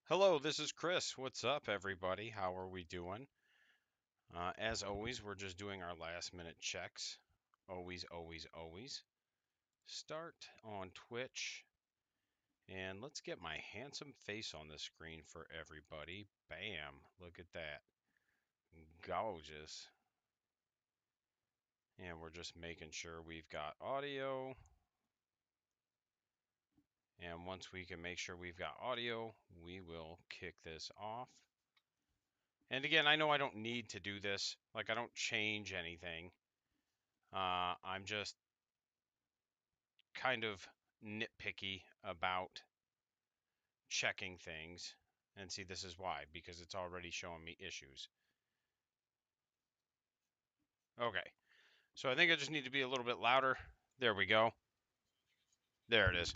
Hello, this is Chris. What's up, everybody? How are we doing? As always, we're just doing our last minute checks. Always, always, always. Start on Twitch. And let's get my handsome face on the screen for everybody. Bam. Look at that. Gorgeous. And we're just making sure we've got audio. And once we can make sure we've got audio, we will kick this off. And again, I know I don't need to do this. Like, I don't change anything. I'm just kind of nitpicky about checking things. And see, this is why, because it's already showing me issues. Okay, so I think I just need to be a little bit louder. There we go. There it is.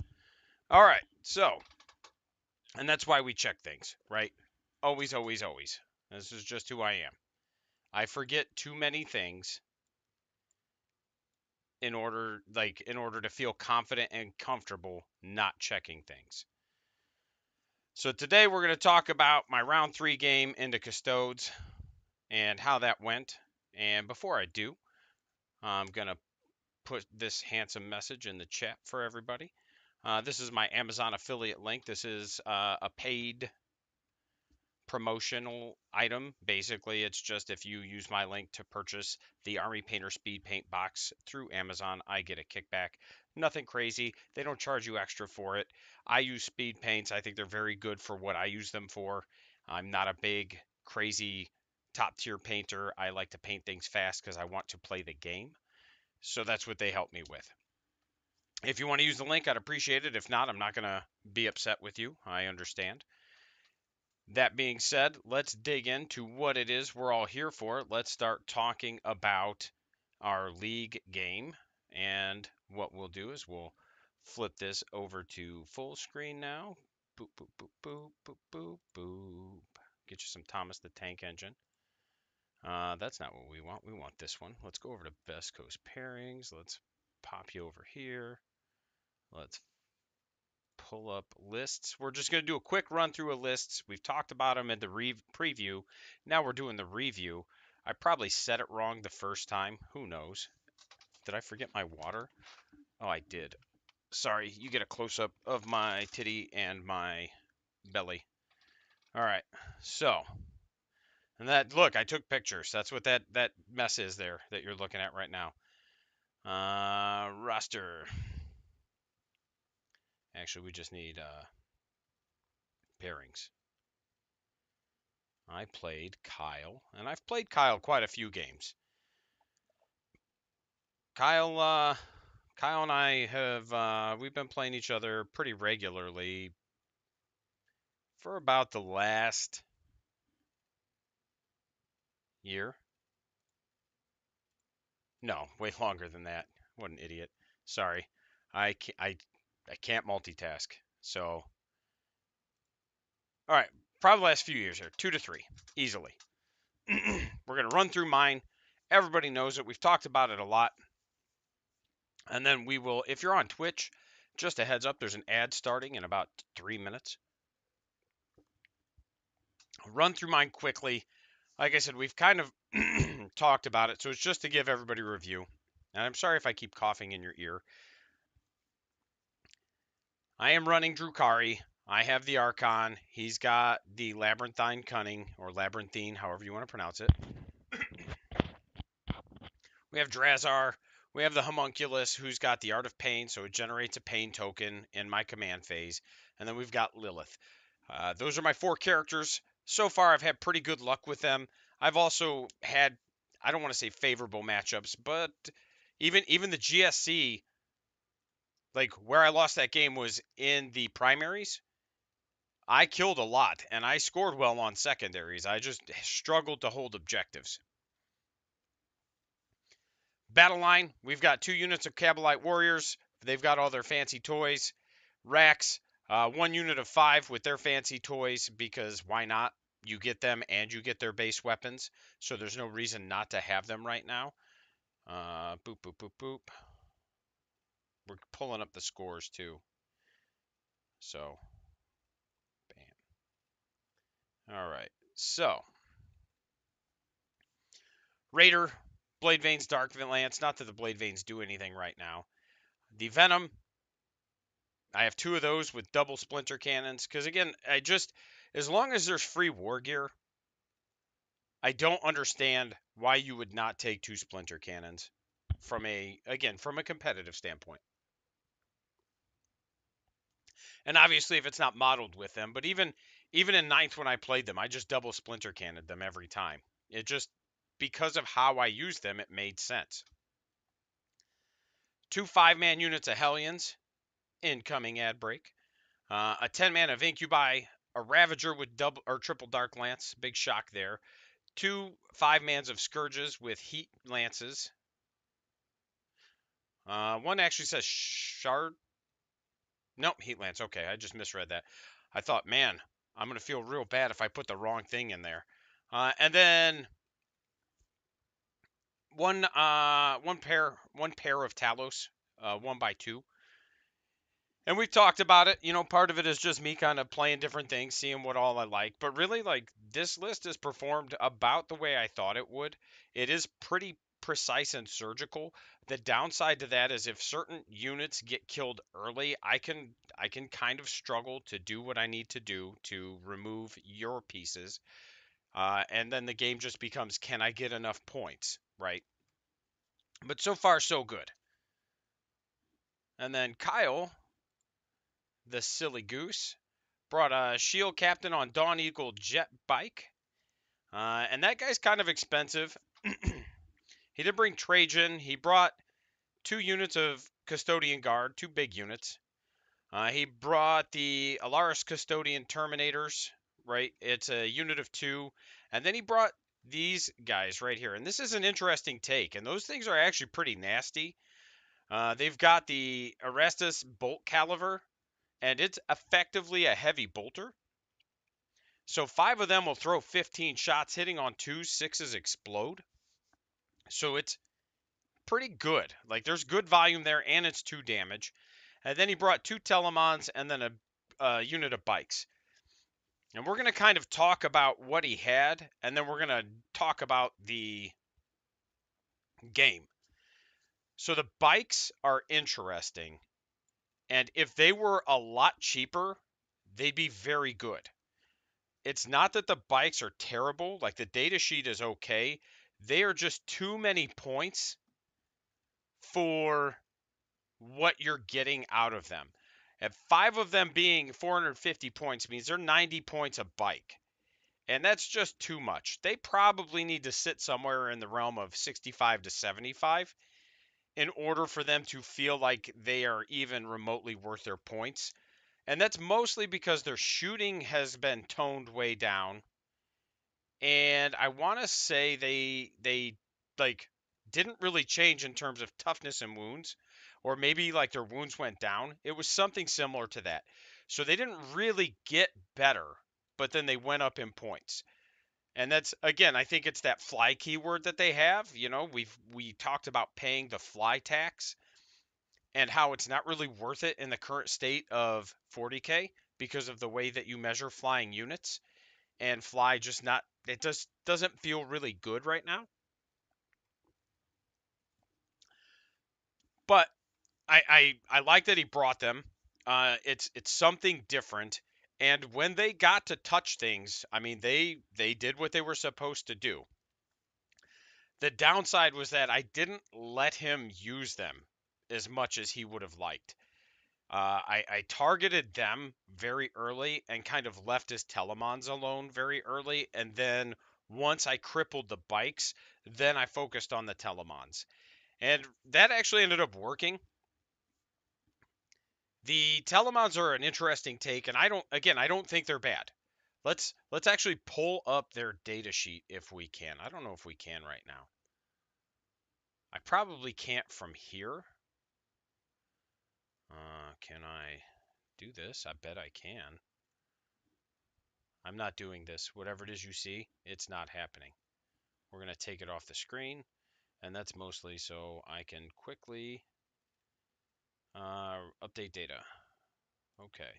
All right, so, and that's why we check things, right? Always, always, always. This is just who I am. I forget too many things in order to feel confident and comfortable not checking things. So today we're going to talk about my round 3 game into Custodes and how that went. And before I do, I'm going to put this handsome message in the chat for everybody. This is my Amazon affiliate link. This is a paid promotional item. Basically, it's just if you use my link to purchase the Army Painter Speed Paint box through Amazon, I get a kickback. Nothing crazy. They don't charge you extra for it. I use speed paints. I think they're very good for what I use them for. I'm not a big, crazy top tier painter. I like to paint things fast because I want to play the game. So that's what they help me with. If you want to use the link, I'd appreciate it. If not, I'm not going to be upset with you. I understand. That being said, let's dig into what it is we're all here for. Let's start talking about our league game. And what we'll do is we'll flip this over to full screen now. Boop, boop, boop, boop, boop, boop, boop. Get you some Thomas the Tank Engine. That's not what we want. We want this one. Let's go over to Best Coast Pairings. Let's pop you over here. Let's pull up lists. We're just going to do a quick run through of lists. We've talked about them in the preview. Now we're doing the review. I probably said it wrong the first time. Who knows? Did I forget my water? Oh, I did. Sorry, you get a close-up of my titty and my belly. All right, so, and that, look, I took pictures. That's what that mess is there that you're looking at right now. Roster. Actually, we just need pairings. I played Kyle, and I've played Kyle quite a few games. Kyle and I have we've been playing each other pretty regularly for about the last year. No, way longer than that. What an idiot. Sorry. I can't multitask. So, all right, probably the last few years here, 2 to 3 easily. We're going to run through mine. Everybody knows it. We've talked about it a lot. And then we will, if you're on Twitch, just a heads up, there's an ad starting in about 3 minutes. I'll run through mine quickly. Like I said, we've kind of talked about it, so it's just to give everybody a review. And I'm sorry if I keep coughing in your ear. I am running Drukari. I have the Archon. He's got the Labyrinthine Cunning, or Labyrinthine, however you want to pronounce it. We have Drazar. We have the Homunculus, who's got the Art of Pain, so it generates a pain token in my command phase. And then we've got Lilith. Those are my 4 characters. So far, I've had pretty good luck with them. I've also had, I don't want to say favorable matchups, but even the GSC, like where I lost that game was in the primaries. I killed a lot, and I scored well on secondaries. I just struggled to hold objectives. Battle line, we've got 2 units of Kabalite Warriors. They've got all their fancy toys. Racks, 1 unit of 5 with their fancy toys, because why not? You get them and you get their base weapons, so there's no reason not to have them right now. Boop, boop, boop, boop. We're pulling up the scores too. So, bam. All right. So, Raider, Blade Veins, Dark Lance. Not that the Blade Veins do anything right now. The Venom, I have two of those with double splinter cannons. Because again, as long as there's free war gear, I don't understand why you would not take two splinter cannons from a competitive standpoint. And obviously if it's not modeled with them, but even in ninth when I played them, I just double splinter cannoned them every time. It just because of how I used them, it made sense. Two 5-man units of Hellions, incoming ad break. A 10-man of Incubi, a Ravager with double or triple Dark Lance, big shock there. Two 5-mans of Scourges with Heat Lances. One actually says Shard. Nope, Heat Lance. Okay, I just misread that. I thought, man, I'm gonna feel real bad if I put the wrong thing in there. And then one pair of Talos, 1x2. And we've talked about it. You know, part of it is just me kind of playing different things, seeing what all I like. But really, like, this list is performed about the way I thought it would. It is pretty precise and surgical. The downside to that is if certain units get killed early, I can kind of struggle to do what I need to do to remove your pieces. And then the game just becomes, can I get enough points, right? But so far, so good. And then Kyle, the silly goose, brought a shield captain on Dawn Eagle jet bike. And that guy's kind of expensive. He did bring Trajan. He brought two units of Custodian Guard, two big units. He brought the Alaris Custodian Terminators, right? It's a unit of two. And then he brought these guys right here. And this is an interesting take. And those things are actually pretty nasty. They've got the Arestus Bolt Caliver, and it's effectively a heavy bolter. So 5 of them will throw 15 shots, hitting on 2, 6s explode. So it's pretty good. Like there's good volume there, and it's 2 damage. And then he brought 2 Telemons and then a unit of bikes. And we're going to kind of talk about what he had, and then we're going to talk about the game. So the bikes are interesting. And if they were a lot cheaper, they'd be very good. It's not that the bikes are terrible, like the data sheet is okay. They are just too many points for what you're getting out of them. At 5 of them being 450 points means they're 90 points a bike. And that's just too much. They probably need to sit somewhere in the realm of 65 to 75 in order for them to feel like they are even remotely worth their points. And that's mostly because their shooting has been toned way down. And I want to say they like didn't really change in terms of toughness and wounds, or maybe like their wounds went down. It was something similar to that. So they didn't really get better, but then they went up in points. And that's again, I think it's that fly keyword that they have. You know, we talked about paying the fly tax and how it's not really worth it in the current state of 40k because of the way that you measure flying units and fly just not it just doesn't feel really good right now. But I like that he brought them. It's something different. And when they got to touch things, I mean they did what they were supposed to do. The downside was that I didn't let him use them as much as he would have liked. I targeted them very early and kind of left his Telemons alone very early. And then once I crippled the bikes, then I focused on the Telemons. And that actually ended up working. The Telemons are an interesting take, and I don't think they're bad. Let's actually pull up their data sheet if we can. I don't know if we can right now. I probably can't from here. Can I do this? I bet I can. I'm not doing this. Whatever it is you see, it's not happening. We're going to take it off the screen, and that's mostly so I can quickly update data. Okay.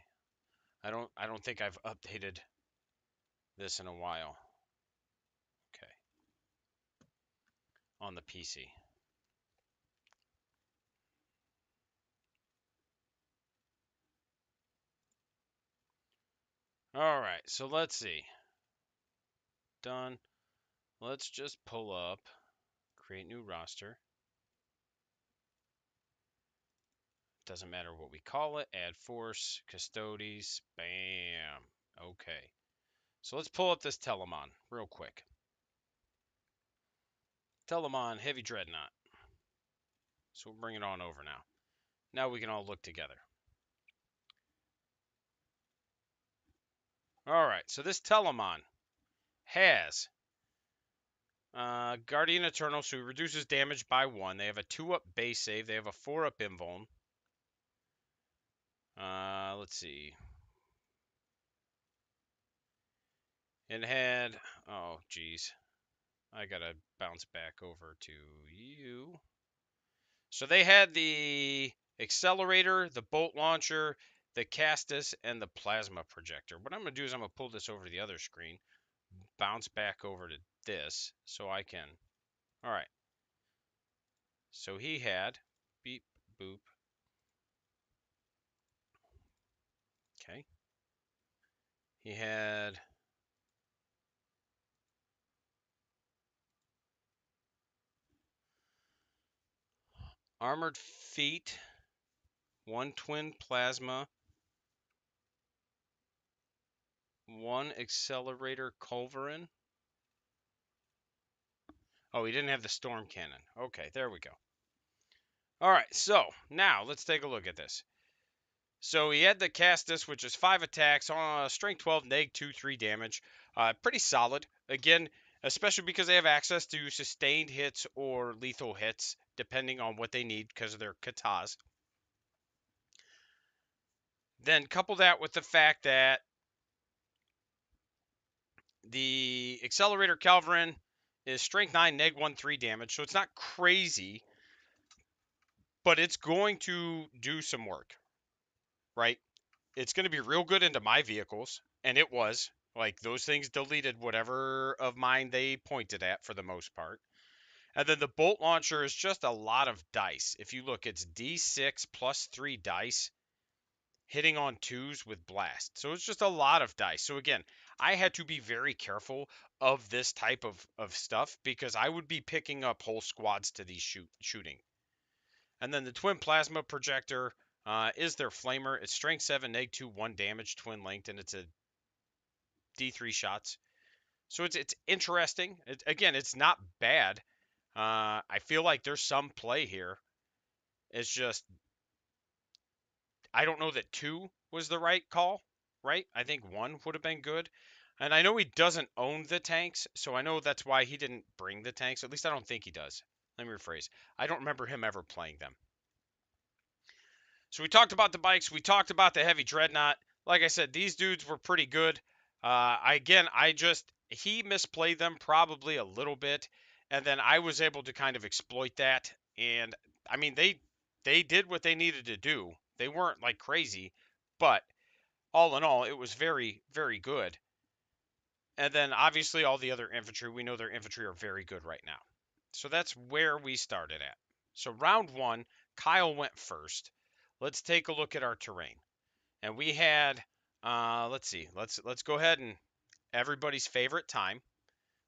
I don't think I've updated. this in a while. Okay. On the PC. All right, so let's see. Done. Let's just pull up, create new roster. Doesn't matter what we call it. Add force, Custodes, bam. Okay. So let's pull up this Telemon real quick. Telemon Heavy Dreadnought. So we'll bring it on over now. Now we can all look together. All right, so this Telemon has Guardian Eternal, so he reduces damage by 1. They have a 2-up base save. They have a 4-up invuln. Let's see. It had, oh, geez. I gotta bounce back over to you. So they had the accelerator, the bolt launcher, the Custodes, and the plasma projector. What I'm gonna do is I'm gonna pull this over to the other screen, bounce back over to this, so I can. All right. So he had beep boop. Okay. He had armored feet, 1 twin plasma, 1 accelerator culverin. Oh, he didn't have the storm cannon. Okay, there we go. All right, so now let's take a look at this. So he had the Custodes, which is 5 attacks on strength 12, neg 2, 3 damage. Pretty solid. Again, especially because they have access to sustained hits or lethal hits, depending on what they need because of their katas. Then couple that with the fact that the Accelerator Calverin is strength 9, neg 1, 3 damage. So it's not crazy, but it's going to do some work, right? It's going to be real good into my vehicles, and it was. Like, those things deleted whatever of mine they pointed at for the most part. And then the bolt launcher is just a lot of dice. If you look, it's D6 plus 3 dice hitting on 2s with blast. So it's just a lot of dice. So again, I had to be very careful of this type of stuff because I would be picking up whole squads to these shooting. And then the twin plasma projector is their flamer. It's strength 7, neg 2, 1 damage, twin linked, and it's a D3 shots. So it's interesting. Again, it's not bad. I feel like there's some play here. It's just I don't know that 2 was the right call, right? I think 1 would have been good. And I know he doesn't own the tanks, so I know that's why he didn't bring the tanks. At least I don't think he does. Let me rephrase. I don't remember him ever playing them. So we talked about the bikes. We talked about the heavy dreadnought. Like I said, these dudes were pretty good. He misplayed them probably a little bit, and then I was able to kind of exploit that. And I mean, they did what they needed to do. They weren't like crazy, but all in all, it was very, very good. And then obviously all the other infantry, we know their infantry are very good right now. So that's where we started at. So round 1, Kyle went first. Let's take a look at our terrain. And we had let's see. Let's go ahead and everybody's favorite time.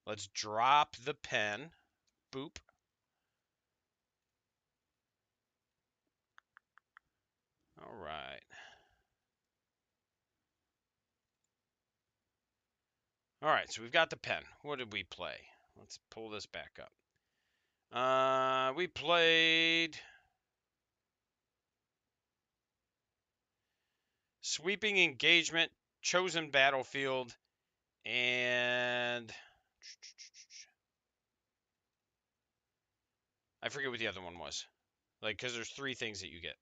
Let's drop the pen. Boop. All right. All right, so we've got the pen. What did we play? Let's pull this back up. We played Sweeping Engagement, Chosen Battlefield, and I forget what the other one was. Like, because there's 3 things that you get.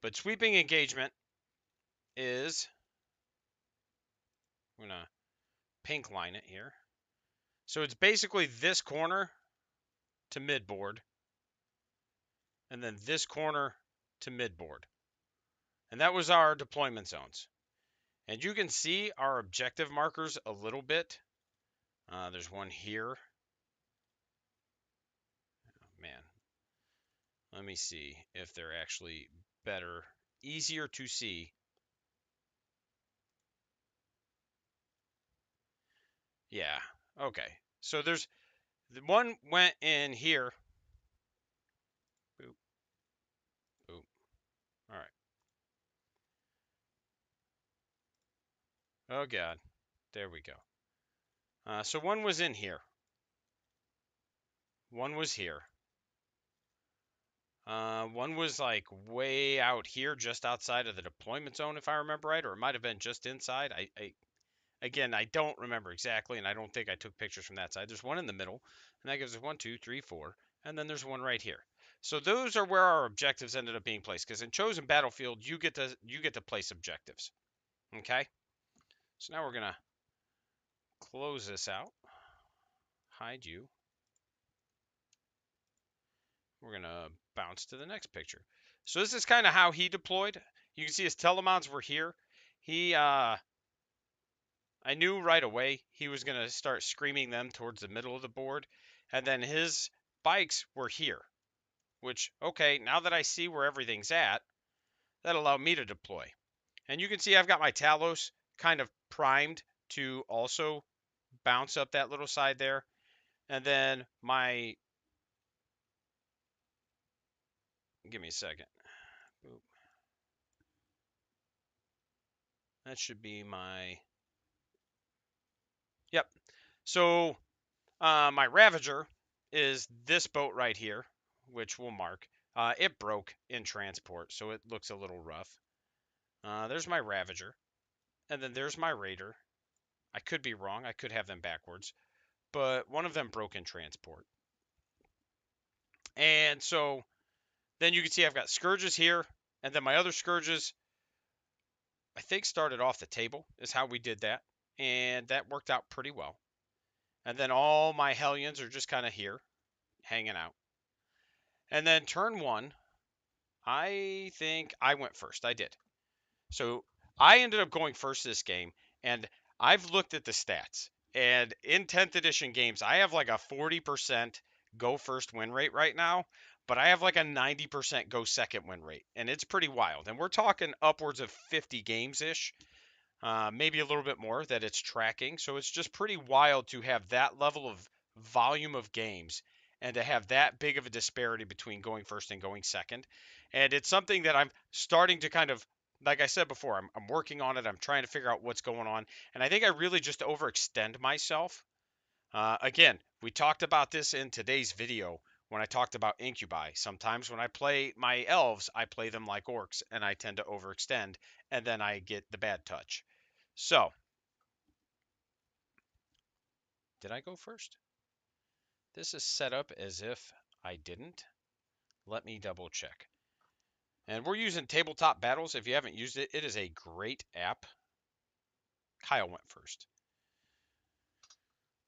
But Sweeping Engagement is, I'm going to pink line it here. So it's basically this corner to midboard, and then this corner to midboard. And that was our deployment zones. And you can see our objective markers a little bit. There's one here. Man, let me see if they're actually better, easier to see. Yeah, okay. So there's one went in here. Boop, boop. All right. Oh, God. There we go. So one was in here. One was here. One was like way out here, just outside of the deployment zone, if I remember right, or it might have been just inside. Again, I don't remember exactly, and I don't think I took pictures from that side. There's one in the middle, and that gives us 1, 2, 3, 4, and then there's one right here. So those are where our objectives ended up being placed. Because in chosen battlefield, you get to place objectives. Okay. So now we're gonna close this out, hide you. We're gonna bounce to the next picture. So this is kind of how he deployed. You can see his telemons were here. I knew right away he was gonna start screaming them towards the middle of the board, and then his bikes were here. Which, okay, now that I see where everything's at, that allowed me to deploy. And you can see I've got my Talos kind of primed to also bounce up that little side there. And then give me a second. Boop. That should be yep. So my Ravager is this boat right here, which we'll mark. It broke in transport, so it looks a little rough. There's my Ravager. And then there's my Raider. I could be wrong. I could have them backwards. But one of them broke in transport. And so then you can see I've got Scourges here. And then my other Scourges, I think, started off the table, is how we did that. And that worked out pretty well. And then all my Hellions are just kind of here, hanging out. And then turn one, I think I went first. I did. So I ended up going first this game, and I've looked at the stats. And in 10th edition games, I have like a 40% go first win rate right now, but I have like a 90% go second win rate, and it's pretty wild. And we're talking upwards of 50 games ish, maybe a little bit more that it's tracking. So it's just pretty wild to have that level of volume of games and to have that big of a disparity between going first and going second. And it's something that I'm starting to kind of, like I said before, I'm working on it. I'm trying to figure out what's going on. And I think I really just overextend myself. Again, we talked about this in today's video when I talked about incubi. Sometimes when I play my elves, I play them like orcs and I tend to overextend and then I get the bad touch. So, did I go first? This is set up as if I didn't. Let me double check. And we're using Tabletop Battles. If you haven't used it, it is a great app. Kyle went first.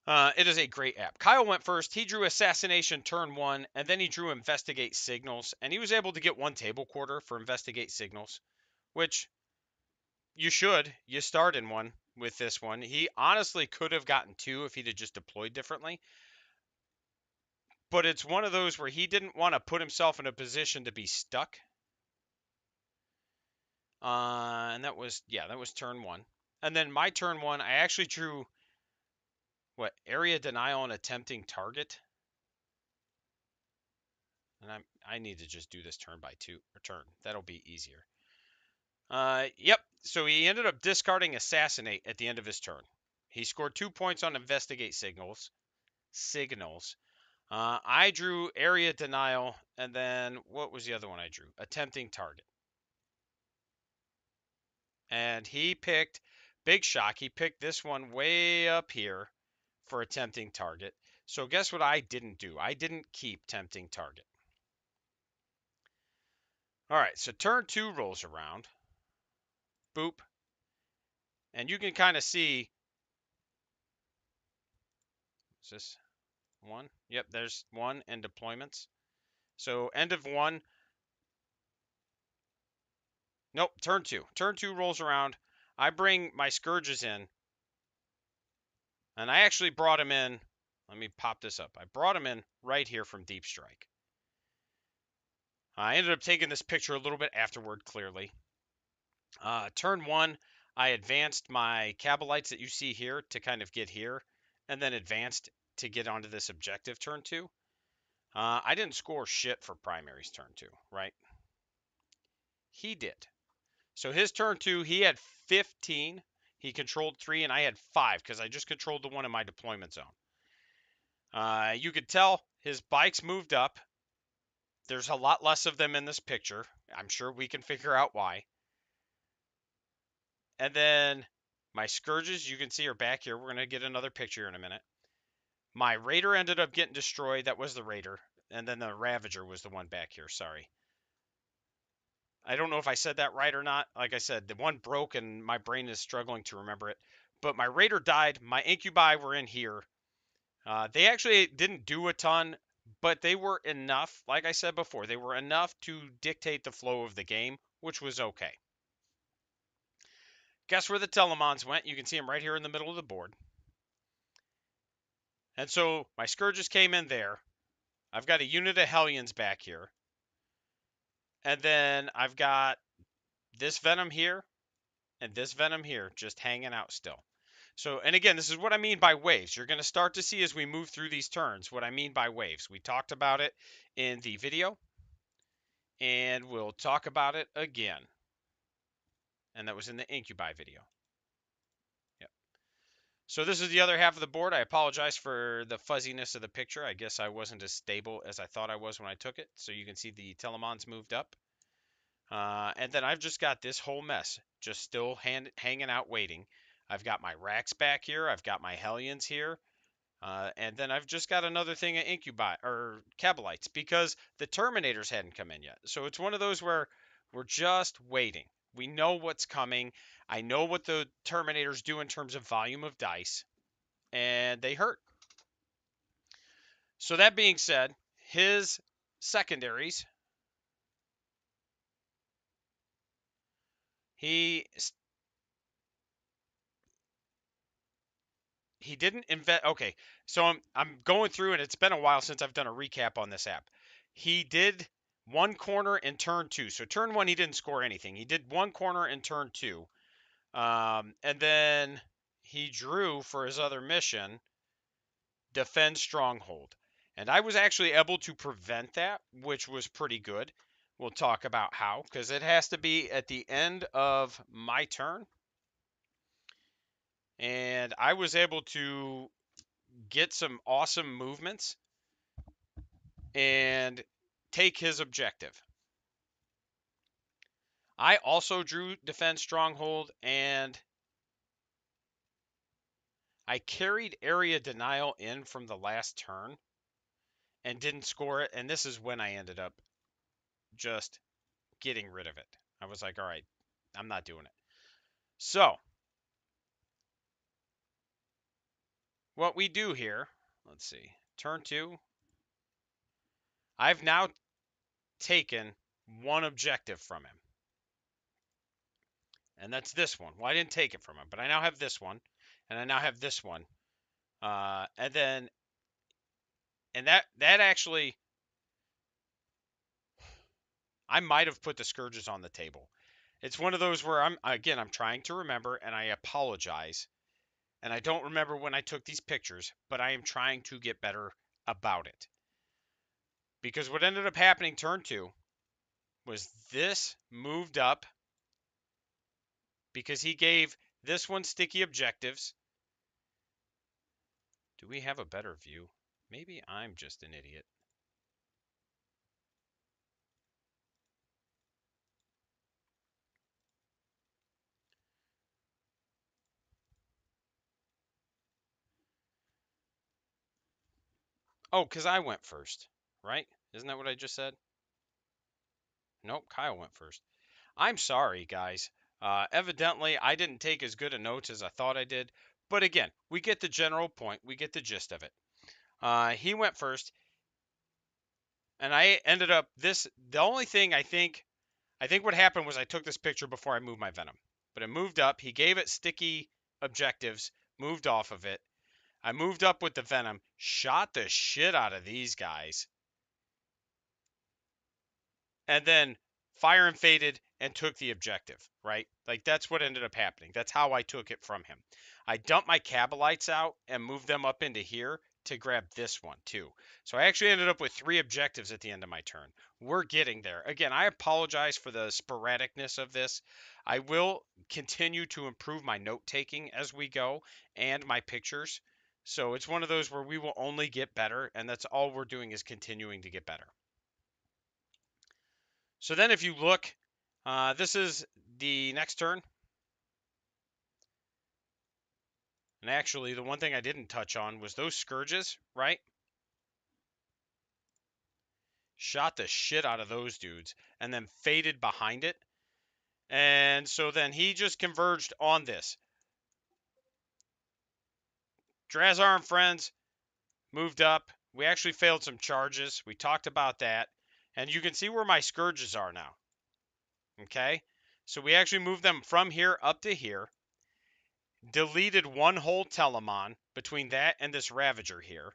It is a great app. Kyle went first. He drew Assassination turn one, and then he drew Investigate Signals, and he was able to get one table quarter for Investigate Signals, which you should. You start in one with this one. He honestly could have gotten two if he'd have just deployed differently. But it's one of those where he didn't want to put himself in a position to be stuck. And that was turn one. And then my turn one, I actually drew area denial and attempting target. And I need to just do this turn by turn. That'll be easier. Yep. So he ended up discarding assassinate at the end of his turn. He scored 2 points on investigate signals. I drew area denial, and then what was the other one I drew? Attempting target. And he picked, big shock, he picked this one way up here for attempting target. So guess what I didn't do? I didn't keep tempting target. All right, so turn two rolls around. Boop. And you can kind of see, is this one? Yep, there's one and deployments. So end of one. Nope, turn two. Turn two rolls around. I bring my Scourges in, and I actually brought him in. Let me pop this up. I brought him in right here from Deep Strike. I ended up taking this picture a little bit afterward, clearly. Turn one, I advanced my Cabalites that you see here to kind of get here, and then advanced to get onto this objective turn two. I didn't score shit for primaries turn two, right? He did. So his turn two, he had 15. He controlled 3, and I had 5 because I just controlled the one in my deployment zone. You could tell his bikes moved up. There's a lot less of them in this picture. I'm sure we can figure out why. And then my Scourges, you can see, are back here. We're going to get another picture in a minute. My Raider ended up getting destroyed. That was the Raider. And then the Ravager was the one back here. Sorry. I don't know if I said that right or not. Like I said, the one broke and my brain is struggling to remember it. But my Raider died. My Incubi were in here. They actually didn't do a ton, but they were enough. Like I said before, they were enough to dictate the flow of the game, which was okay. Guess where the Telemons went? You can see them right here in the middle of the board. And so my Scourges came in there. I've got a unit of Hellions back here. And then I've got this Venom here and this Venom here just hanging out still. So, and again, this is what I mean by waves. You're going to start to see as we move through these turns what I mean by waves. We talked about it in the video, and we'll talk about it again. And that was in the Incubi video. Yep. So this is the other half of the board. I apologize for the fuzziness of the picture. I guess I wasn't as stable as I thought I was when I took it. So you can see the Telemons moved up. And then I've just got this whole mess just still hanging out waiting. I've got my racks back here. I've got my Hellions here. And then I've just got another thing of Incubi or Cabalites because the Terminators hadn't come in yet. So it's one of those where we're just waiting. We know what's coming. I know what the Terminators do in terms of volume of dice, and they hurt. So that being said, his secondaries, he didn't invest. Okay, so I'm going through, and it's been a while since I've done a recap on this app. He did one corner in turn two. So turn one, he didn't score anything. He did one corner in turn two, and then he drew for his other mission, defend stronghold, and I was actually able to prevent that, which was pretty good. We'll talk about how, because it has to be at the end of my turn, and I was able to get some awesome movements and take his objective. I also drew defend stronghold, and I carried area denial in from the last turn and didn't score it. And this is when I ended up just getting rid of it. I was like, all right, I'm not doing it. So what we do here, let's see, turn two, I've now taken one objective from him. And that's this one. Well, I didn't take it from him, but I now have this one, and I now have this one. And then, and that actually, I might have put the Scourges on the table. It's one of those where I'm trying to remember, and I apologize. And I don't remember when I took these pictures, but I am trying to get better about it. Because what ended up happening turn two was this moved up because he gave this one sticky objectives. Do we have a better view? Maybe I'm just an idiot. Oh, because I went first, right? Isn't that what I just said? Nope, Kyle went first. I'm sorry, guys. Evidently, I didn't take as good a notes as I thought I did. But again, we get the general point. We get the gist of it. He went first, and I ended up this. The only thing I think what happened was I took this picture before I moved my Venom. but it moved up. He gave it sticky objectives, moved off of it. I moved up with the Venom, shot the shit out of these guys, and then fire and faded and took the objective, right? Like that's what ended up happening. That's how I took it from him. I dumped my Kabalites out and moved them up into here to grab this one too. So I actually ended up with 3 objectives at the end of my turn. We're getting there. Again, I apologize for the sporadicness of this. I will continue to improve my note taking as we go and my pictures. So it's one of those where we will only get better, and that's all we're doing is continuing to get better. So then if you look, this is the next turn. And actually, the one thing I didn't touch on was those Scourges, right? Shot the shit out of those dudes and then faded behind it. And so then he just converged on this. Drazar and friends moved up. We actually failed some charges. We talked about that. And you can see where my Scourges are now. Okay? So we actually moved them from here up to here. Deleted one whole Telemon between that and this Ravager here,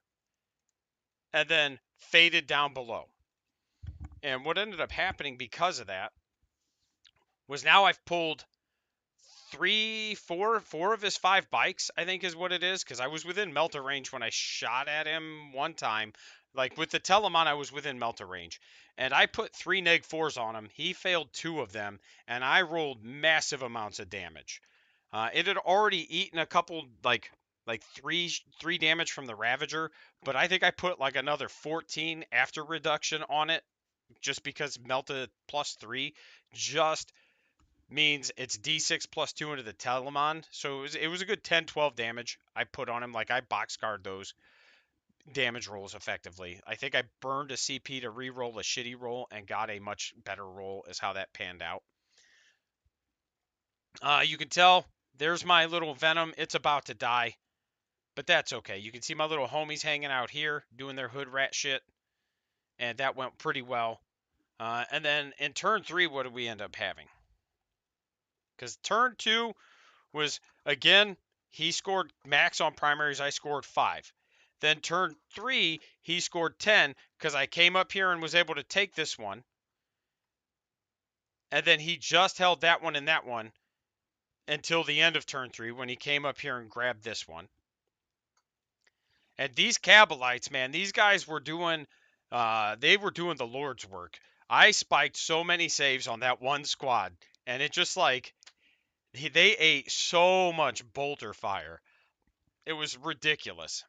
and then faded down below. And what ended up happening because of that was now I've pulled four of his 5 bikes, I think is what it is, because I was within melter range when I shot at him one time. Like with the Telemon, I was within melter range. And I put 3 neg-4s on him. He failed 2 of them, and I rolled massive amounts of damage. It had already eaten a couple, like three damage from the Ravager, but I think I put like another 14 after reduction on it, just because Melta +3 just means it's D6 +2 into the Telemon. So it was a good 10, 12 damage I put on him. Like I boxcard those damage rolls effectively. I think I burned a CP to re-roll a shitty roll and got a much better roll is how that panned out. You can tell there's my little Venom. It's about to die, but that's okay. You can see my little homies hanging out here doing their hood rat shit, and that went pretty well. And then in turn 3, what did we end up having? Because turn 2 was, again, he scored max on primaries. I scored 5. Then turn 3, he scored 10 because I came up here and was able to take this one. And then he just held that one and that one until the end of turn 3 when he came up here and grabbed this one. And these Kabalites, man, these guys were doing, they were doing the Lord's work. I spiked so many saves on that one squad, and it just like, they ate so much bolter fire. It was ridiculous.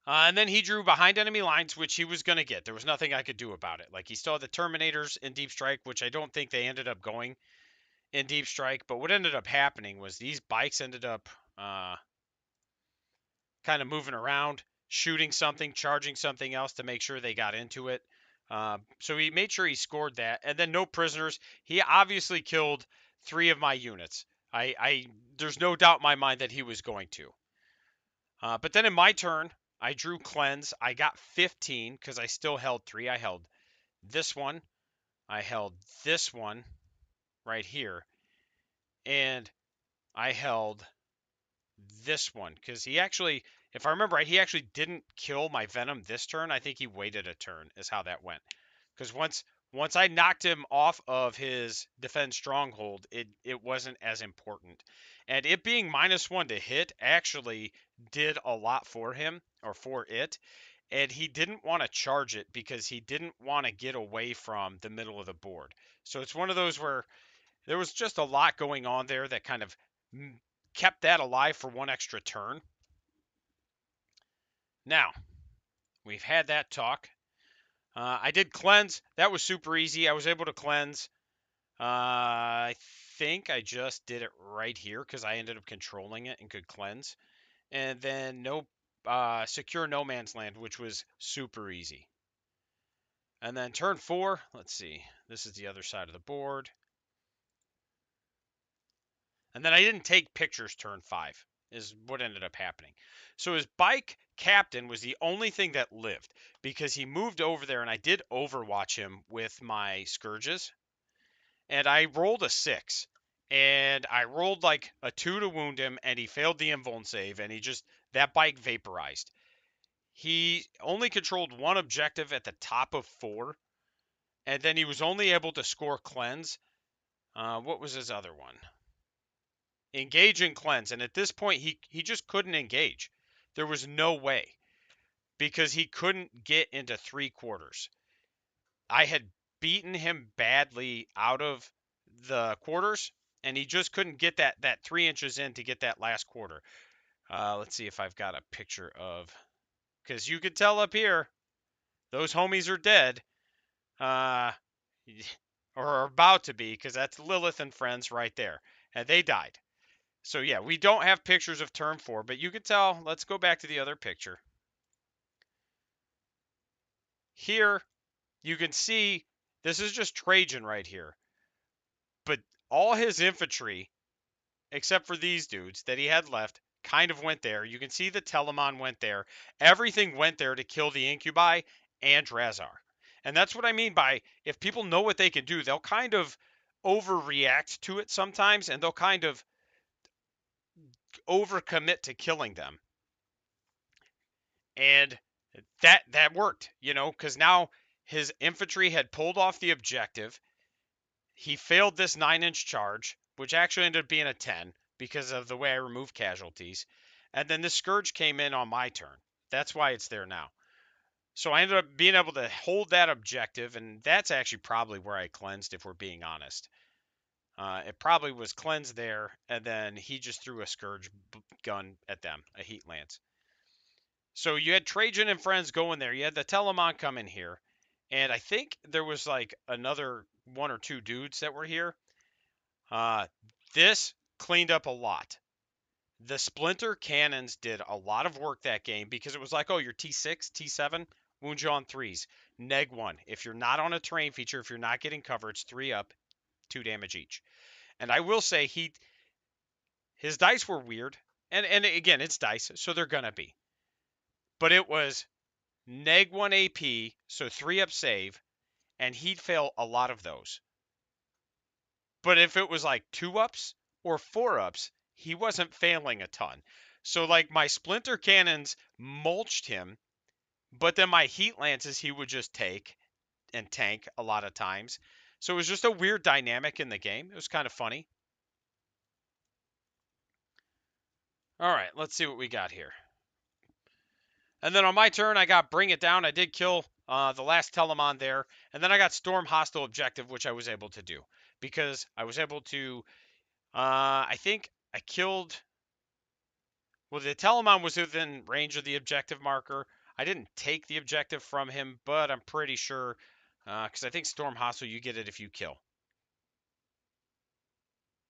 And then he drew behind enemy lines, which he was going to get. There was nothing I could do about it. Like, he still had the Terminators in Deep Strike, which I don't think they ended up going in Deep Strike. But what ended up happening was these bikes ended up kind of moving around, shooting something, charging something else to make sure they got into it. So he made sure he scored that. And then no prisoners. He obviously killed 3 of my units. There's no doubt in my mind that he was going to. But then in my turn, I drew Cleanse. I got 15 because I still held 3. I held this one. I held this one right here. And I held this one because he actually, if I remember right, he actually didn't kill my Venom this turn. I think he waited a turn is how that went. Because once I knocked him off of his defend stronghold, it wasn't as important. And it being -1 to hit actually did a lot for him, or for it. And he didn't want to charge it because he didn't want to get away from the middle of the board. So it's one of those where there was just a lot going on there that kind of kept that alive for one extra turn. Now, we've had that talk. I did cleanse. That was super easy. I was able to cleanse. I think I just did it right here because I ended up controlling it and could cleanse. And then secure no man's land, which was super easy. And then turn 4, let's see. This is the other side of the board. And then I didn't take pictures turn 5 is what ended up happening. So his bike captain was the only thing that lived because he moved over there and I did overwatch him with my Scourges. and I rolled a 6. And I rolled like a 2 to wound him, and he failed the invuln save, and that bike vaporized. He only controlled one objective at the top of 4, and then he was only able to score cleanse. What was his other one? Engage and cleanse. And at this point, he just couldn't engage. There was no way because he couldn't get into 3/4. I had beaten him badly out of the quarters, and he just couldn't get that 3 inches in to get that last quarter. Let's see if I've got a picture of, because you could tell up here, those homies are dead, uh, or are about to be, because that's Lilith and friends right there, and they died. So yeah, we don't have pictures of turn 4, but you can tell. Let's go back to the other picture. Here, you can see this is just Trajan right here, but all his infantry, except for these dudes that he had left, kind of went there. You can see the Telemon went there. Everything went there to kill the Incubi and Drazar. And that's what I mean by, if people know what they can do, they'll kind of overreact to it sometimes, and they'll kind of overcommit to killing them. And that worked, because now his infantry had pulled off the objective. He failed this 9-inch charge, which actually ended up being a 10 because of the way I removed casualties. And then the Scourge came in on my turn. That's why it's there now. So I ended up being able to hold that objective, and that's actually probably where I cleansed, if we're being honest. It probably was cleansed there, and then he just threw a Scourge gun at them, a Heat Lance. So you had Trajan and friends going there. You had the Telemon come in here. And I think there was like another 1 or 2 dudes that were here. This cleaned up a lot. The Splinter Cannons did a lot of work that game because it was like, oh, you're T6, T7, wound you on 3s. Neg 1. If you're not on a terrain feature, if you're not getting cover, it's 3 up, 2 damage each. And I will say his dice were weird. And again, it's dice, so they're going to be. But it was neg 1 AP, so 3 up save, and he'd fail a lot of those. But if it was like 2 ups or 4 ups, he wasn't failing a ton. So like my Splinter Cannons mulched him, but then my Heat Lances he would just take and tank a lot of times. So it was just a weird dynamic in the game. It was kind of funny. All right, let's see what we got here. And then on my turn, I got Bring It Down. I did kill the last Telemon there. And then I got Storm Hostile Objective, which I was able to do. Because I was able to, I think I killed, well, the Telemon was within range of the objective marker. I didn't take the objective from him, but I'm pretty sure, because I think Storm Hostile, you get it if you kill.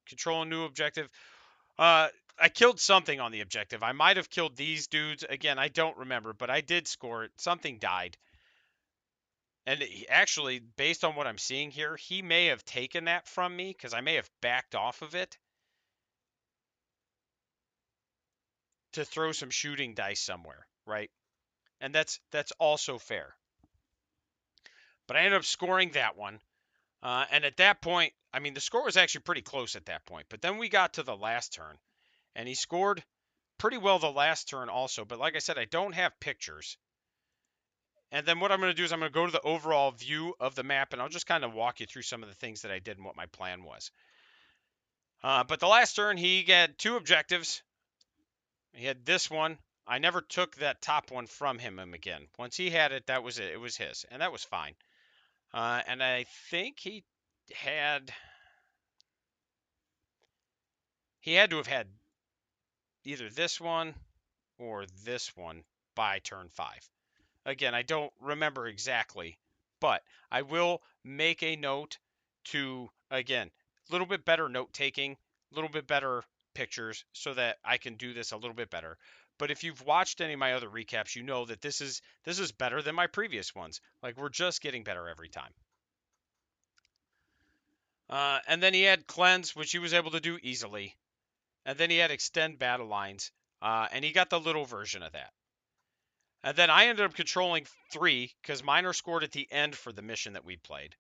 Control a new objective. I killed something on the objective. I might have killed these dudes. Again, I don't remember, but I did score it. Something died. And actually, based on what I'm seeing here, he may have taken that from me because I may have backed off of it to throw some shooting dice somewhere, right? And that's also fair. But I ended up scoring that one. And at that point, I mean, the score was actually pretty close at that point. But then we got to the last turn, and he scored pretty well the last turn also. But like I said, I don't have pictures. And then what I'm going to do is I'm going to go to the overall view of the map, and I'll just kind of walk you through some of the things that I did and what my plan was. But the last turn, he had 2 objectives. He had this one. I never took that top one from him again. Once he had it, that was it. It was his, and that was fine. And I think he had to have had either this one or this one by turn 5. Again, I don't remember exactly, but I will make a note to, again, a little bit better note taking, a little bit better pictures so that I can do this a little bit better. But if you've watched any of my other recaps, you know that this is better than my previous ones. Like, we're just getting better every time. And then he had Cleanse, which he was able to do easily. And then he had Extend Battle Lines, and he got the little version of that. And then I ended up controlling 3 because mine are scored at the end for the mission that we played.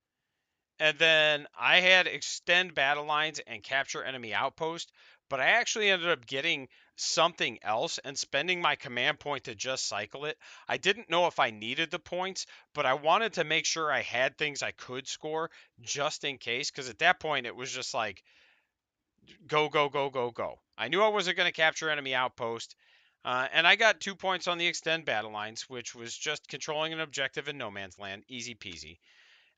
And then I had extend battle lines and capture enemy outpost, but I actually ended up getting something else and spending my command point to just cycle it. I didn't know if I needed the points, but I wanted to make sure I had things I could score just in case, because at that point it was just like go, go, go, go, go. I knew I wasn't going to capture enemy outpost. And I got 2 points on the extend battle lines, which was just controlling an objective in no man's land, easy peasy.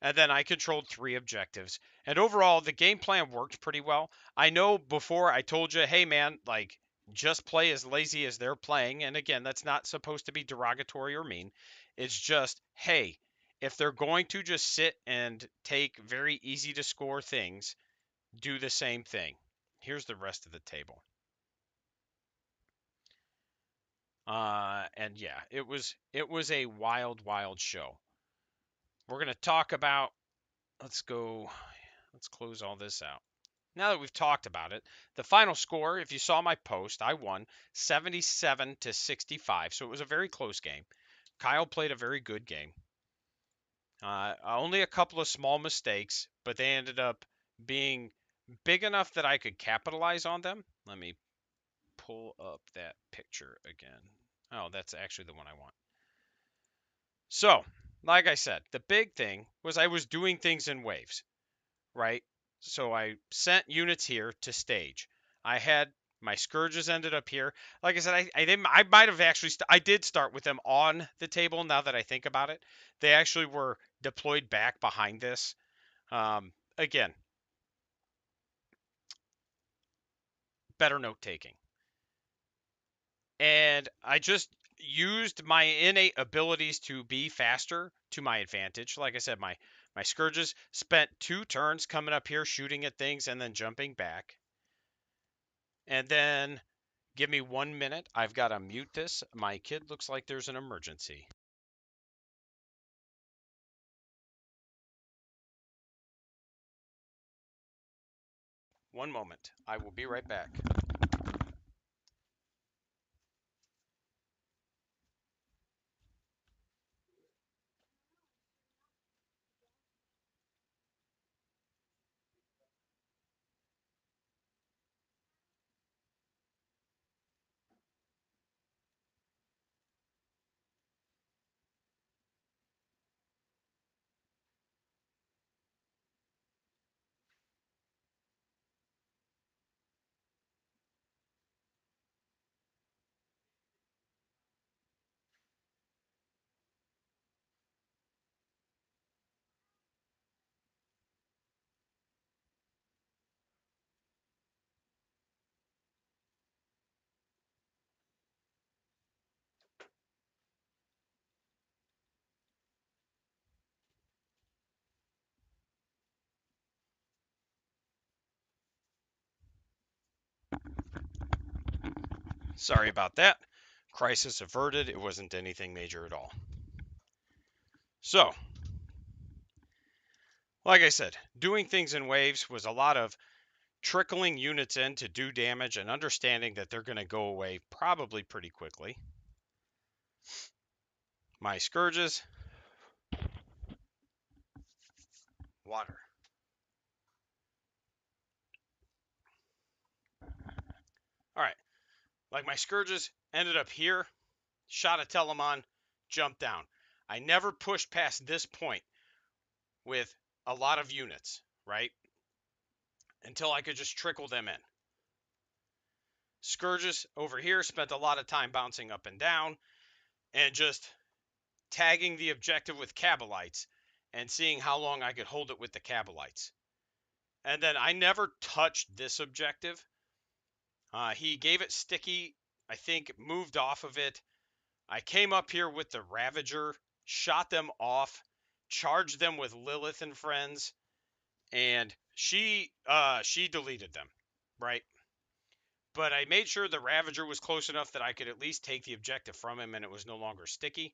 And then I controlled 3 objectives. And overall, the game plan worked pretty well. I know before I told you, hey man, like just play as lazy as they're playing. And again, that's not supposed to be derogatory or mean. It's just, hey, if they're going to just sit and take very easy to score things, do the same thing. Here's the rest of the table. And yeah, it was a wild, wild show. We're gonna talk about. Let's go. Let's close all this out. Now that we've talked about it, the final score, if you saw my post, I won 77 to 65. So it was a very close game. Kyle played a very good game. Only a couple of small mistakes, but they ended up being big enough that I could capitalize on them. Let me pull up that picture again. Oh, that's actually the one I want. So, like I said, the big thing was I was doing things in waves, right? So I sent units here to stage. I had my scourges ended up here. Like I said, I might have actually I did start with them on the table. Now that I think about it, they actually were deployed back behind this. Again, better note taking. And I just used my innate abilities to be faster to my advantage. Like I said, my scourges spent 2 turns coming up here shooting at things and then jumping back. And then give me 1 minute. I've got to mute this. My kid looks like there's an emergency. One moment. I will be right back. Sorry about that. Crisis averted. It wasn't anything major at all. So, like I said, doing things in waves was a lot of trickling units in to do damage and understanding that they're going to go away probably pretty quickly. My scourges, water. All right, like my scourges ended up here, shot a Telemon, jumped down. I never pushed past this point with a lot of units, right? Until I could just trickle them in. Scourges over here spent a lot of time bouncing up and down and just tagging the objective with Cabalites and seeing how long I could hold it with the Cabalites. And then I never touched this objective. He gave it sticky, I think, moved off of it. I came up here with the Ravager, shot them off, charged them with Lilith and friends, and she deleted them, right? But I made sure the Ravager was close enough that I could at least take the objective from him and it was no longer sticky.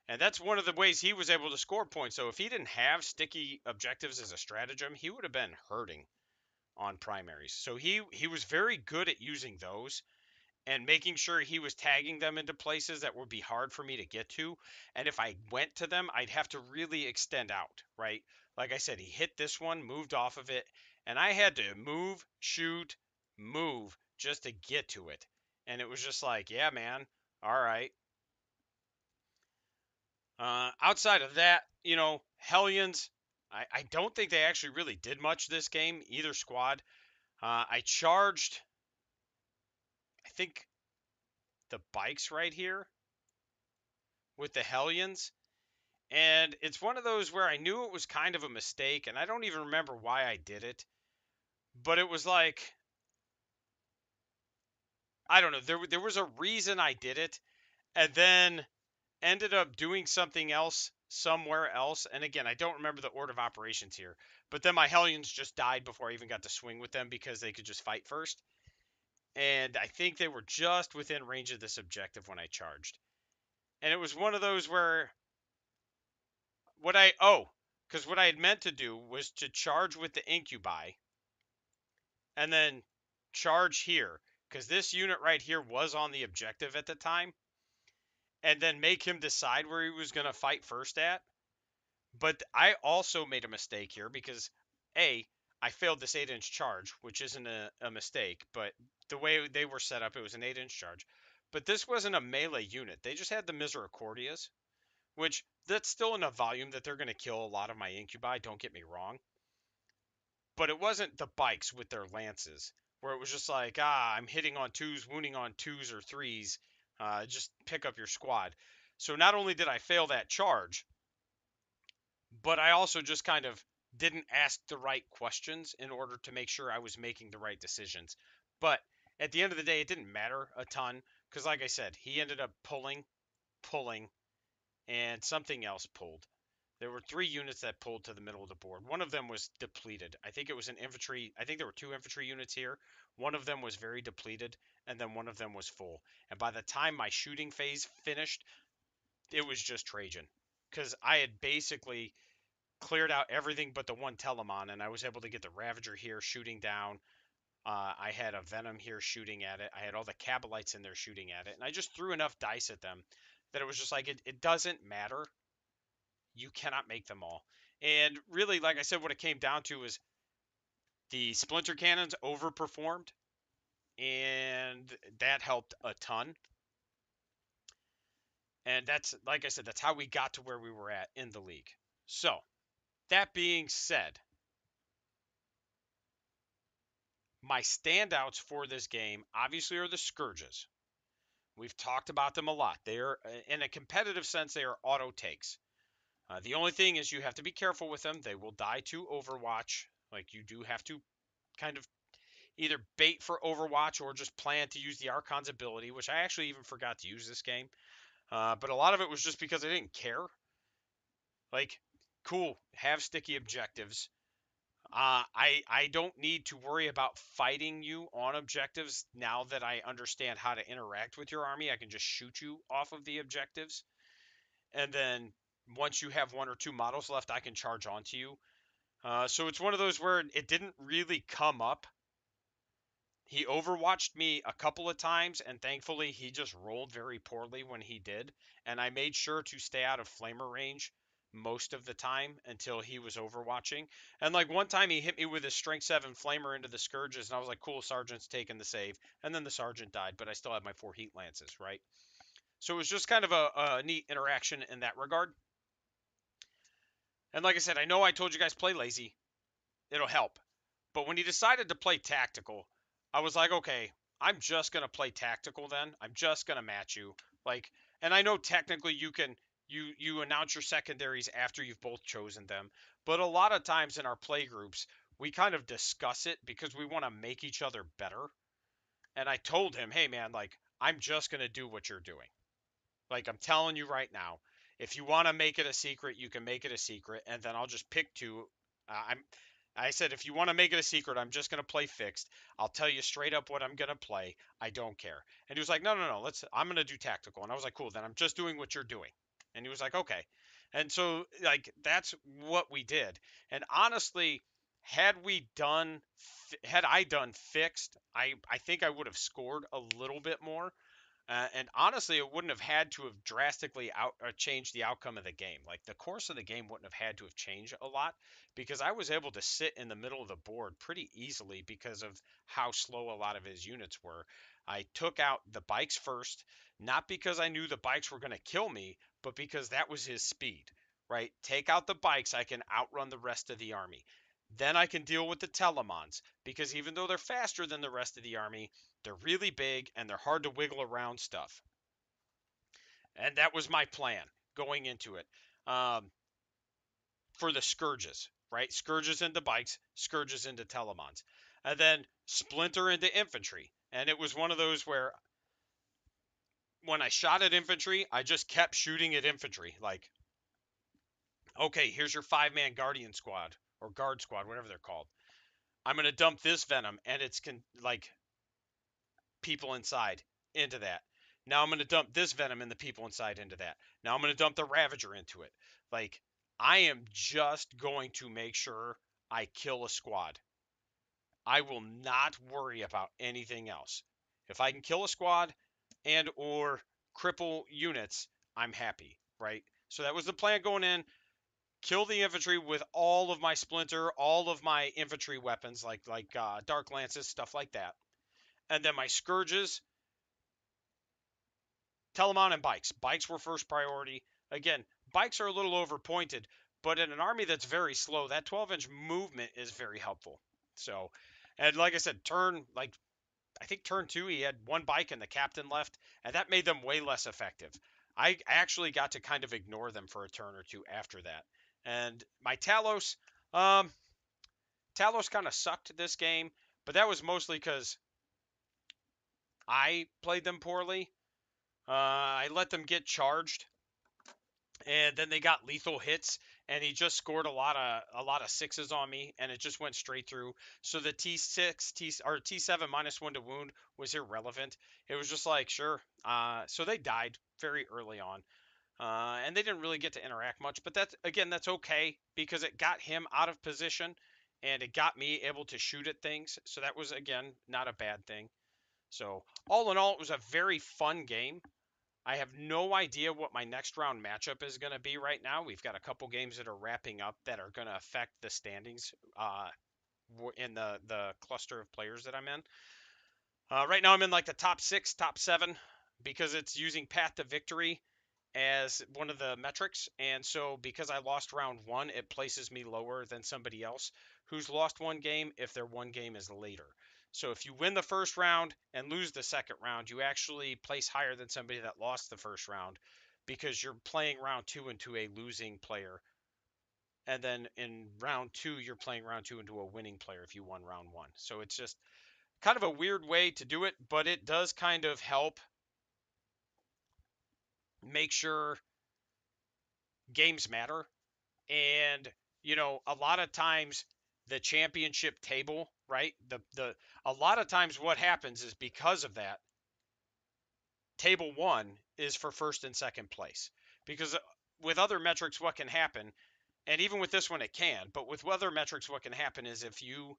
And that's one of the ways he was able to score points. So if he didn't have sticky objectives as a stratagem, he would have been hurting on primaries. So he was very good at using those and making sure he was tagging them into places that would be hard for me to get to. And if I went to them, I'd have to really extend out, right? Like I said, he hit this one, moved off of it, and I had to move, shoot, move just to get to it. And it was just like, yeah, man, all right. Outside of that, Hellions, I don't think they actually really did much this game, either squad. I charged, I think, the bikes right here with the Hellions. And it's one of those where I knew it was kind of a mistake, and I don't even remember why I did it. But it was like, I don't know, there was a reason I did it, and then ended up doing something else somewhere else. And again, I don't remember the order of operations here. But then my Hellions just died before I even got to swing with them because they could just fight first. And I think they were just within range of this objective when I charged. And it was one of those where because what I had meant to do was to charge with the incubi and then charge here because this unit right here was on the objective at the time, and then make him decide where he was going to fight first at. But I also made a mistake here because I failed this 8-inch charge, which isn't a mistake, but the way they were set up, it was an 8-inch charge. But this wasn't a melee unit. They just had the Misericordias, which that's still enough volume that they're going to kill a lot of my incubi, don't get me wrong. But it wasn't the bikes with their lances, where it was just like, I'm hitting on twos, wounding on twos or threes, just pick up your squad. So not only did I fail that charge, but I also just kind of didn't ask the right questions in order to make sure I was making the right decisions. But at the end of the day, it didn't matter a ton because, like I said, he ended up pulling, and something else pulled. There were 3 units that pulled to the middle of the board. One of them was depleted. I think it was an infantry. I think there were 2 infantry units here. One of them was very depleted, and then one of them was full. And by the time my shooting phase finished, it was just Trajan. Because I had basically cleared out everything but the one Telemon, and I was able to get the Ravager here shooting down. I had a Venom here shooting at it. I had all the Cabalites in there shooting at it, and I just threw enough dice at them that it was just like it doesn't matter. You cannot make them all. And really, like I said, what it came down to is the Splinter Cannons overperformed, and that helped a ton. And that's, like I said, that's how we got to where we were at in the league. So, that being said, my standouts for this game obviously are the Scourges. We've talked about them a lot. They are, in a competitive sense, they are auto takes. The only thing is you have to be careful with them. They will die to Overwatch. Like, you do have to kind of either bait for Overwatch or just plan to use the Archon's ability, which I actually even forgot to use this game. But a lot of it was just because I didn't care. Like, cool, have sticky objectives. I don't need to worry about fighting you on objectives now that I understand how to interact with your army. I can just shoot you off of the objectives, and then once you have 1 or 2 models left, I can charge onto you. So it's one of those where it didn't really come up. He overwatched me a couple of times, and thankfully he just rolled very poorly when he did. And I made sure to stay out of flamer range most of the time until he was overwatching. And like one time he hit me with his strength 7 flamer into the scourges, and I was like, cool, sergeant's taking the save. And then the sergeant died, but I still had my 4 heat lances, right? So it was just kind of a neat interaction in that regard. And like I said, I know I told you guys play lazy. It'll help. But when he decided to play tactical, I was like, okay, I'm just gonna play tactical then. I'm just gonna match you. Like, and I know technically you announce your secondaries after you've both chosen them, but a lot of times in our play groups, we kind of discuss it because we want to make each other better. And I told him, hey man, like I'm just gonna do what you're doing. Like I'm telling you right now, if you want to make it a secret, you can make it a secret, and then I'll just pick 2. I'm I said, if you want to make it a secret, I'm just going to play fixed. I'll tell you straight up what I'm going to play. I don't care. And he was like, no, no, no, I'm going to do tactical. And I was like, cool, then I'm just doing what you're doing. And he was like, okay. And so, like, that's what we did. And honestly, had I done fixed, I think I would have scored a little bit more. And honestly, it wouldn't have had to have drastically changed the outcome of the game. Like the course of the game wouldn't have had to have changed a lot because I was able to sit in the middle of the board pretty easily because of how slow a lot of his units were. I took out the bikes first, not because I knew the bikes were going to kill me, but because that was his speed, right? Take out the bikes, I can outrun the rest of the army. Then I can deal with the Telemons because even though they're faster than the rest of the army, they're really big and they're hard to wiggle around stuff. And that was my plan going into it. For the Scourges, right? Scourges into bikes, Scourges into Telemons. And then Splinter into infantry. And it was one of those where when I shot at infantry, I just kept shooting at infantry. Like, okay, here's your 5-man Guardian squad or Guard squad, whatever they're called. I'm going to dump this venom and it's like people inside into that. Now I'm going to dump this venom and the people inside into that. Now I'm going to dump the Ravager into it. Like, I am just going to make sure I kill a squad. I will not worry about anything else. If I can kill a squad and or cripple units, I'm happy, right? So that was the plan going in. Kill the infantry with all of my splinter, all of my infantry weapons like dark lances, stuff like that. And then my scourges, Telemon and bikes. Bikes were first priority. Again, bikes are a little overpointed, but in an army that's very slow, that 12-inch movement is very helpful. So, and like I said, I think turn two, he had one bike and the captain left, and that made them way less effective. I actually got to kind of ignore them for a turn or two after that. And my um, Talos kind of sucked this game, but that was mostly because I played them poorly. I let them get charged and then they got lethal hits and he just scored a lot of sixes on me and it just went straight through. So the T6 T or T7 -1 to wound was irrelevant. It was just like sure. So they died very early on. And they didn't really get to interact much, but that's okay because it got him out of position and it got me able to shoot at things. So that was again not a bad thing. So all in all, it was a very fun game. I have no idea what my next round matchup is going to be right now. We've got a couple games that are wrapping up that are going to affect the standings in the cluster of players that I'm in. Right now, I'm in like the top 6, top 7 because it's using Path to Victory as one of the metrics. And so, because I lost round 1, it places me lower than somebody else who's lost one game if their one game is later. So, if you win the first round and lose the second round, you actually place higher than somebody that lost the first round because you're playing round 2 into a losing player. And then in round 2, you're playing round 2 into a winning player if you won round 1. So, it's just kind of a weird way to do it, but it does kind of help make sure games matter. And a lot of times the championship table, right? The a lot of times what happens is because of that, table 1 is for first and second place. Because with other metrics what can happen, and even with this one it can, but with other metrics what can happen is if you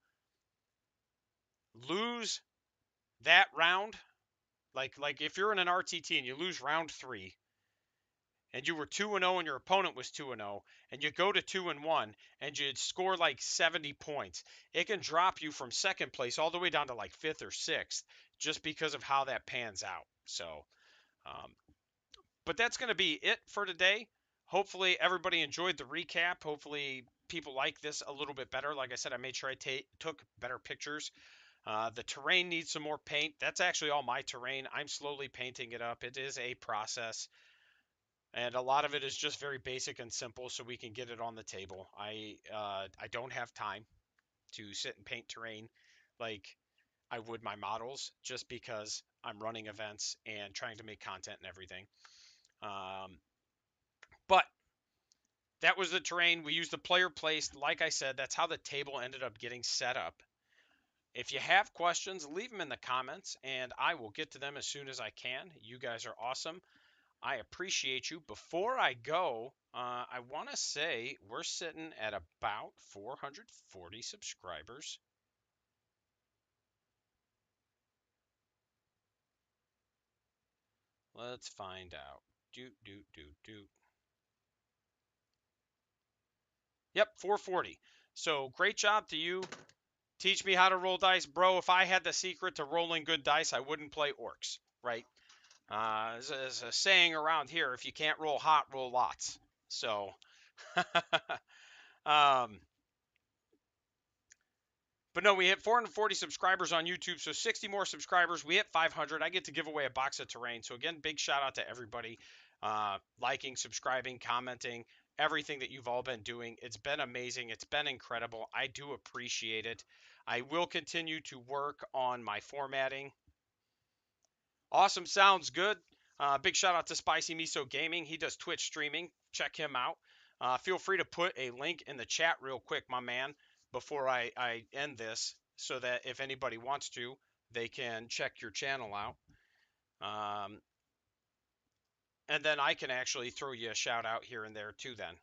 lose that round, like if you're in an RTT and you lose round 3, and you were 2-0 and your opponent was 2-0 and you go to 2-1 and you score like 70 points, it can drop you from second place all the way down to like 5th or 6th just because of how that pans out. So, um, but that's going to be it for today. Hopefully everybody enjoyed the recap. Hopefully people like this a little bit better. Like I said, I made sure I took better pictures. The terrain needs some more paint. That's actually all my terrain. I'm slowly painting it up. It is a process. And a lot of it is just very basic and simple, so we can get it on the table. I don't have time to sit and paint terrain like I would my models, just because I'm running events and trying to make content and everything. Um, but that was the terrain. We used the player placed. Like I said, that's how the table ended up getting set up. If you have questions, leave them in the comments, and I will get to them as soon as I can. You guys are awesome. I appreciate you. Before I go, I want to say we're sitting at about 440 subscribers. Let's find out. Do. Yep, 440. So great job to you. Teach me how to roll dice, bro. If I had the secret to rolling good dice, I wouldn't play orcs, right? There's a saying around here: if you can't roll hot, roll lots. So, um, but no, we hit 440 subscribers on YouTube, so 60 more subscribers. We hit 500. I get to give away a box of terrain. So again, big shout out to everybody liking, subscribing, commenting, everything that you've all been doing. It's been amazing. It's been incredible. I do appreciate it. I will continue to work on my formatting. Awesome, sounds good. Big shout out to Spicy Miso Gaming. He does Twitch streaming. Check him out. Feel free to put a link in the chat real quick, my man, before I end this, so that if anybody wants to, they can check your channel out. And then I can actually throw you a shout out here and there too then.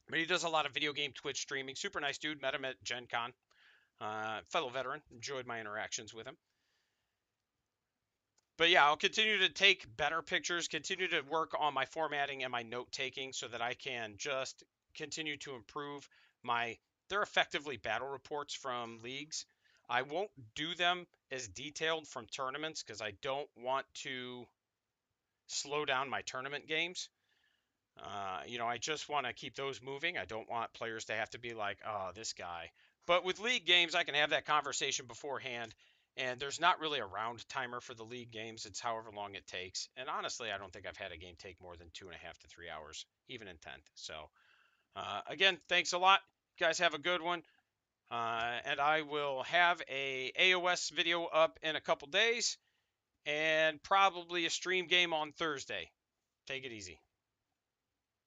But he does a lot of video game Twitch streaming. Super nice dude. Met him at Gen Con. Fellow veteran. Enjoyed my interactions with him. But yeah, I'll continue to take better pictures, continue to work on my formatting and my note taking so that I can just continue to improve my. They're effectively battle reports from leagues. I won't do them as detailed from tournaments because I don't want to slow down my tournament games. I just want to keep those moving. I don't want players to have to be like, oh, this guy. But with league games, I can have that conversation beforehand. And there's not really a round timer for the league games. It's however long it takes. And honestly, I don't think I've had a game take more than 2.5 to 3 hours, even in 10th. So, again, thanks a lot. You guys have a good one. And I will have a AOS video up in a couple days and probably a stream game on Thursday. Take it easy.